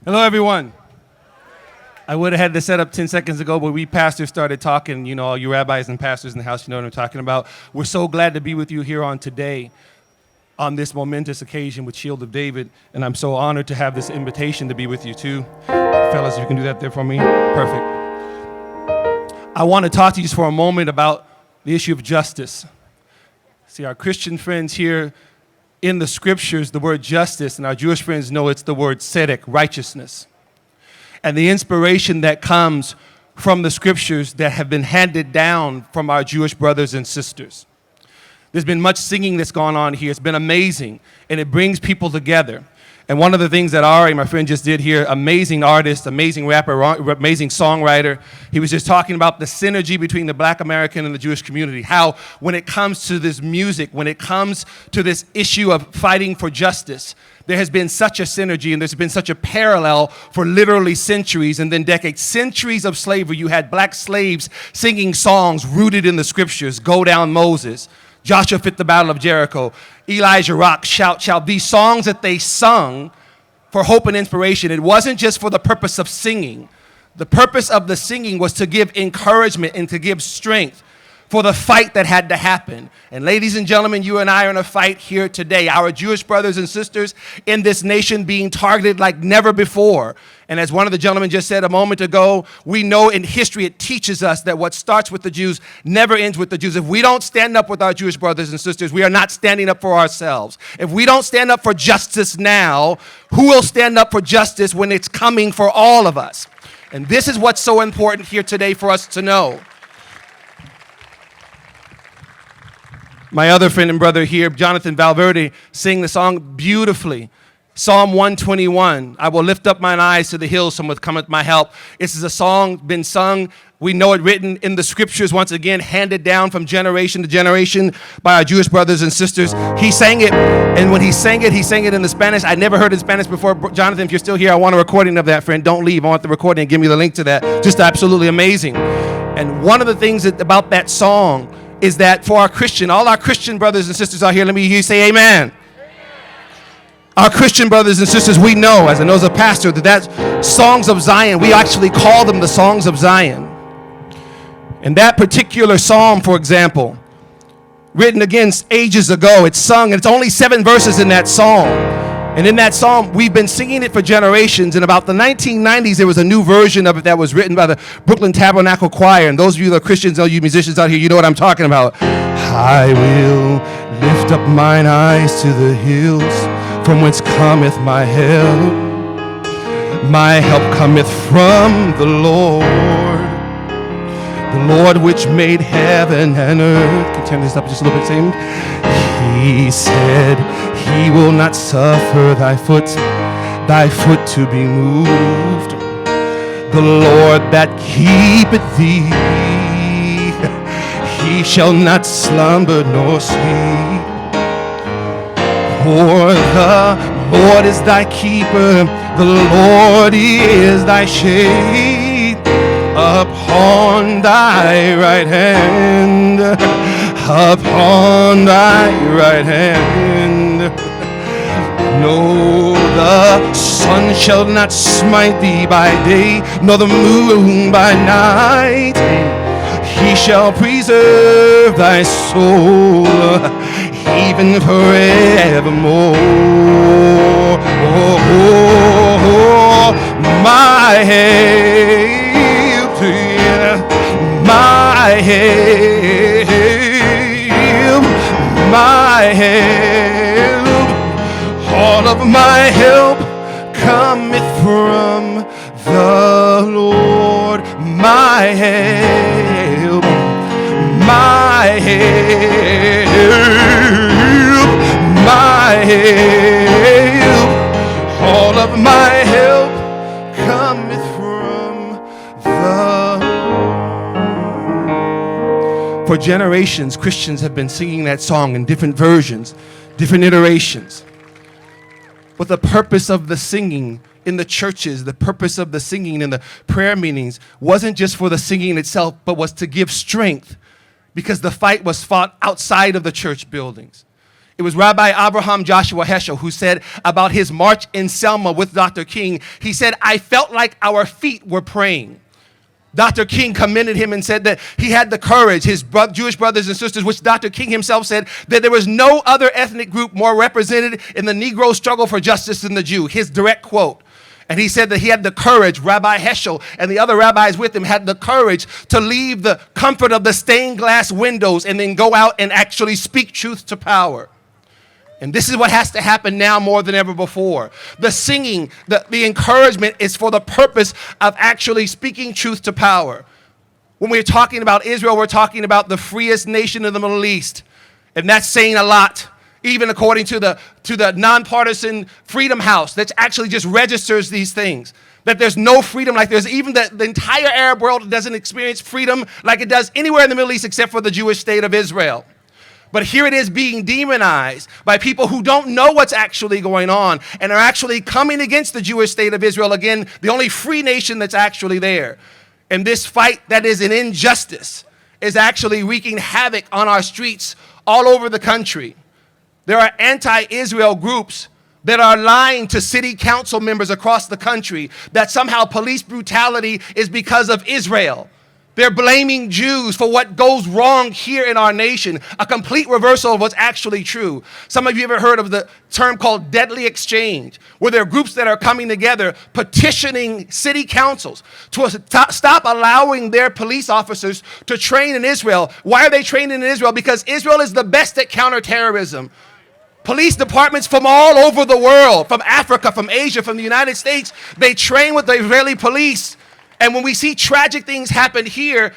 Hello, everyone. I would have had this set up 10 seconds ago, but we pastors started talking, all you rabbis and pastors in the house, you know what I'm talking about. We're so glad to be with you here on today on this momentous occasion with Shield of David, and I'm so honored to have this invitation to be with you too. Fellas, if you can do that there for me. Perfect. I want to talk to you just for a moment about the issue of justice. See, our Christian friends here in the scriptures, the word justice, and our Jewish friends know it's the word tzedek, righteousness. And the inspiration that comes from the scriptures that have been handed down from our Jewish brothers and sisters. There's been much singing that's gone on here. It's been amazing, and it brings people together. And one of the things that Ari, my friend, just did here, amazing artist, amazing rapper, amazing songwriter, he was just talking about the synergy between the Black American and the Jewish community, how when it comes to this music, when it comes to this issue of fighting for justice, there has been such a synergy and there's been such a parallel for literally centuries and then decades. Centuries of slavery, you had black slaves singing songs rooted in the scriptures, Go Down Moses, Joshua fit the battle of Jericho, Elijah rock, shout, shout. These songs that they sung for hope and inspiration, it wasn't just for the purpose of singing. The purpose of the singing was to give encouragement and to give strength for the fight that had to happen. And ladies and gentlemen, you and I are in a fight here today. Our Jewish brothers and sisters in this nation being targeted like never before. And as one of the gentlemen just said a moment ago, we know in history it teaches us that what starts with the Jews never ends with the Jews. If we don't stand up with our Jewish brothers and sisters, we are not standing up for ourselves. If we don't stand up for justice now, who will stand up for justice when it's coming for all of us? And this is what's so important here today for us to know. My other friend and brother here, Jonathan Valverde, sang the song beautifully. Psalm 121, I will lift up mine eyes to the hills from which cometh my help. This is a song been sung. We know it written in the scriptures, once again, handed down from generation to generation by our Jewish brothers and sisters. He sang it, and when he sang it in the Spanish. I never heard it in Spanish before. Jonathan, if you're still here, I want a recording of that, friend. Don't leave. I want the recording and give me the link to that. Just absolutely amazing. And one of the things about that song is that for all our Christian brothers and sisters out here, let me hear you say amen. Our Christian brothers and sisters, we know, as I know as a pastor, that Songs of Zion, we actually call them the Songs of Zion. And that particular psalm, for example, written against ages ago, it's sung, and it's only 7 verses in that psalm. And in that psalm, we've been singing it for generations. In about the 1990s, there was a new version of it that was written by the Brooklyn Tabernacle Choir. And those of you that are Christians, all you musicians out here, you know what I'm talking about. I will lift up mine eyes to the hills, from whence cometh my help. My help cometh from the Lord which made heaven and earth. Can you turn this up just a little bit, Sam? He said, he will not suffer thy foot to be moved. The Lord that keepeth thee, he shall not slumber nor sleep. For the Lord is thy keeper, the Lord is thy shade upon thy right hand, upon thy right hand. No, the sun shall not smite thee by day, nor the moon by night. He shall preserve thy soul, even forevermore. My help, my help, my help, all of my help cometh from the Lord. My help, my help, my help, all of my help cometh from the Lord. For generations, Christians have been singing that song in different versions, different iterations. But the purpose of the singing in the churches, the purpose of the singing in the prayer meetings wasn't just for the singing itself, but was to give strength, because the fight was fought outside of the church buildings. It was Rabbi Abraham Joshua Heschel who said about his march in Selma with Dr. King, he said, "I felt like our feet were praying." Dr. King commended him and said that he had the courage, his Jewish brothers and sisters, which Dr. King himself said that there was no other ethnic group more represented in the Negro struggle for justice than the Jew, his direct quote. And he said that he had the courage, Rabbi Heschel and the other rabbis with him had the courage to leave the comfort of the stained glass windows and then go out and actually speak truth to power. And this is what has to happen now more than ever before. The singing, the encouragement is for the purpose of actually speaking truth to power. When we're talking about Israel, we're talking about the freest nation in the Middle East. And that's saying a lot. Even according to the nonpartisan Freedom House that actually just registers these things. That there's no freedom like there's even the entire Arab world doesn't experience freedom like it does anywhere in the Middle East except for the Jewish state of Israel. But here it is being demonized by people who don't know what's actually going on and are actually coming against the Jewish state of Israel, again, the only free nation that's actually there. And this fight that is an injustice is actually wreaking havoc on our streets all over the country. There are anti-Israel groups that are lying to city council members across the country that somehow police brutality is because of Israel. They're blaming Jews for what goes wrong here in our nation, a complete reversal of what's actually true. Some of you ever heard of the term called deadly exchange, where there are groups that are coming together petitioning city councils to stop allowing their police officers to train in Israel. Why are they training in Israel? Because Israel is the best at counterterrorism. Police departments from all over the world, from Africa, from Asia, from the United States, they train with the Israeli police. And when we see tragic things happen here,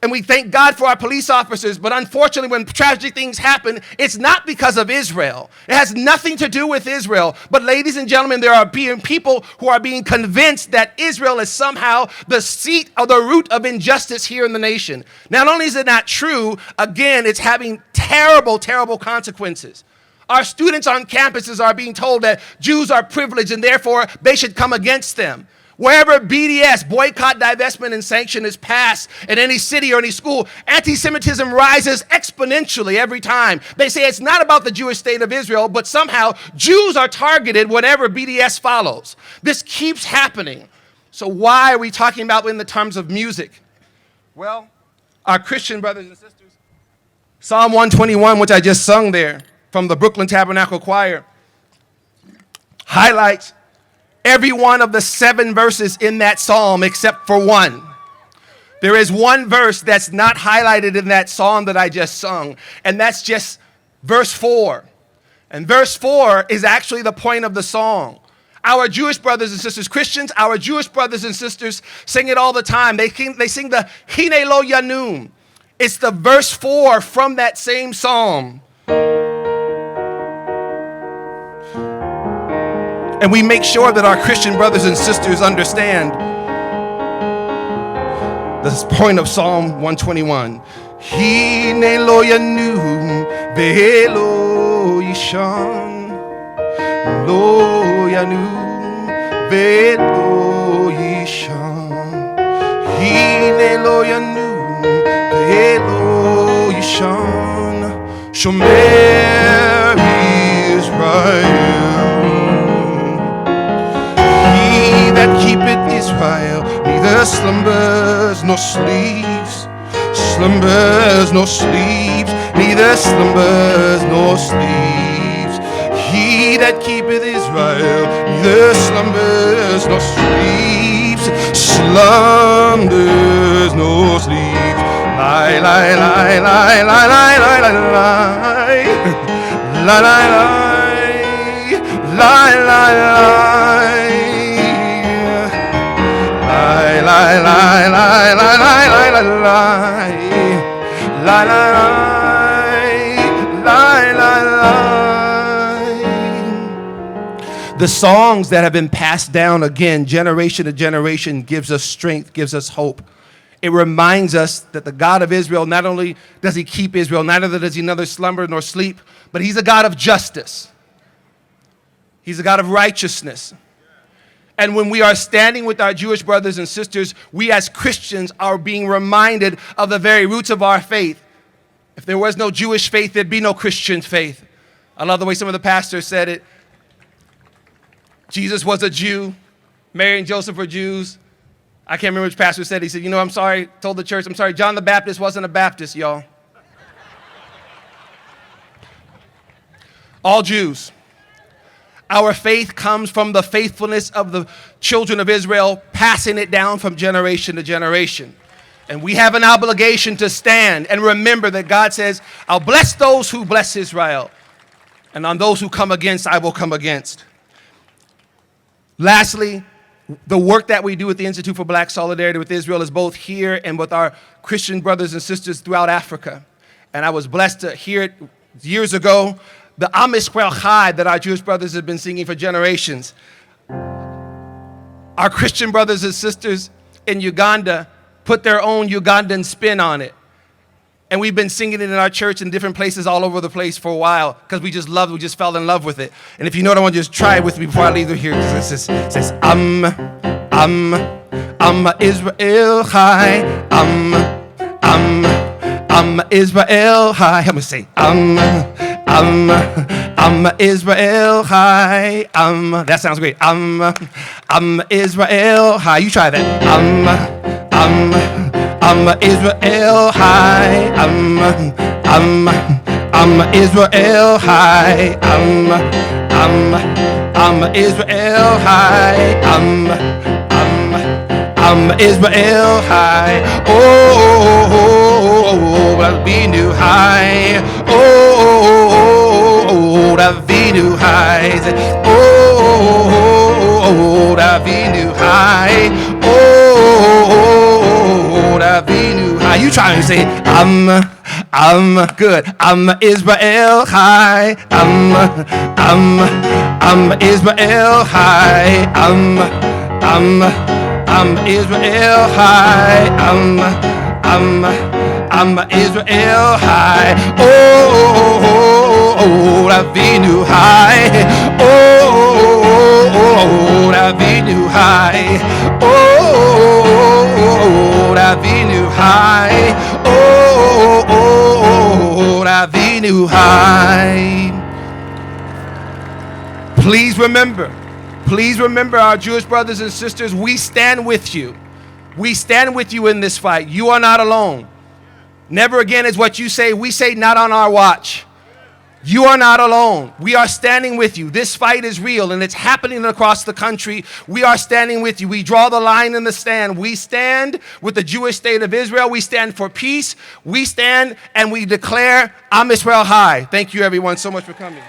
and we thank God for our police officers, but unfortunately when tragic things happen, it's not because of Israel. It has nothing to do with Israel. But ladies and gentlemen, there are people who are being convinced that Israel is somehow the seat or the root of injustice here in the nation. Not only is it not true, again, it's having terrible, terrible consequences. Our students on campuses are being told that Jews are privileged and therefore they should come against them. Wherever BDS, boycott, divestment, and sanction is passed in any city or any school, anti-Semitism rises exponentially every time. They say it's not about the Jewish state of Israel, but somehow Jews are targeted whenever BDS follows. This keeps happening. So why are we talking about in the terms of music? Well, our Christian brothers and sisters, Psalm 121, which I just sung there from the Brooklyn Tabernacle Choir, highlights every one of the 7 verses in that psalm except for one. There is one verse that's not highlighted in that psalm that I just sung, and that's just verse 4. And verse 4 is actually the point of the song. Our Jewish brothers and sisters, Christians, our Jewish brothers and sisters sing it all the time. They sing the Hine Lo Yanum. It's the verse 4 from that same psalm. And we make sure that our Christian brothers and sisters understand this point of Psalm 121. Hine lo yanum ve'lo yishan, lo yanum ve'lo yishan. Hine lo yanum ve'lo yishan, shomer Israel. That keepeth Israel, neither slumbers nor sleeps, slumbers nor sleeps, neither slumbers nor sleeps. He that keepeth Israel, neither slumbers nor sleeps, slumbers nor sleeps. Lie, lie, lie, lie, lie, lie, lie, lie, lie, lie, lie, lie, lie, lie. Lie, lie, lie, lie, lie, lie, lie, lie, lie, lie, lie. The songs that have been passed down again, generation to generation, gives us strength, gives us hope. It reminds us that the God of Israel, not only does he keep Israel, neither does he neither slumber nor sleep, but he's a God of justice. He's a God of righteousness. And when we are standing with our Jewish brothers and sisters, we as Christians are being reminded of the very roots of our faith. If there was no Jewish faith, there'd be no Christian faith. I love the way some of the pastors said it. Jesus was a Jew. Mary and Joseph were Jews. I can't remember which pastor said. He said, I'm sorry, told the church, I'm sorry, John the Baptist wasn't a Baptist, y'all. All Jews. Our faith comes from the faithfulness of the children of Israel, passing it down from generation to generation. And we have an obligation to stand and remember that God says, I'll bless those who bless Israel. And on those who come against, I will come against. Lastly, the work that we do at the Institute for Black Solidarity with Israel is both here and with our Christian brothers and sisters throughout Africa. And I was blessed to hear it years ago, the Am Yisrael Chai that our Jewish brothers have been singing for generations. Our Christian brothers and sisters in Uganda put their own Ugandan spin on it. And we've been singing it in our church in different places all over the place for a while because we just fell in love with it. And if you know it, I want you to just try it with me before I leave here. It says, Israel Chai, Israel Chai. Help me say, Israel Chai, that sounds great. Israel Chai. You try that. Israel High, Israel High, Israel High, Israel High, oh, Ravinu High, oh, Ravinu High, oh, Ravinu High, you try and say, I'm good. I'm Israel High. I'm Israel High. I'm Israel High. I'm Israel High. Oh, Ravinu High. Oh, Ravinu High. Oh, Ravinu High. Oh, Ravinu High. Please remember our Jewish brothers and sisters, we stand with you. We stand with you in this fight. You are not alone. Never again is what you say. We say not on our watch. You are not alone. We are standing with you. This fight is real and it's happening across the country. We are standing with you. We draw the line in the stand. We stand with the Jewish state of Israel. We stand for peace. We stand and we declare Am Yisrael High. Thank you everyone so much for coming.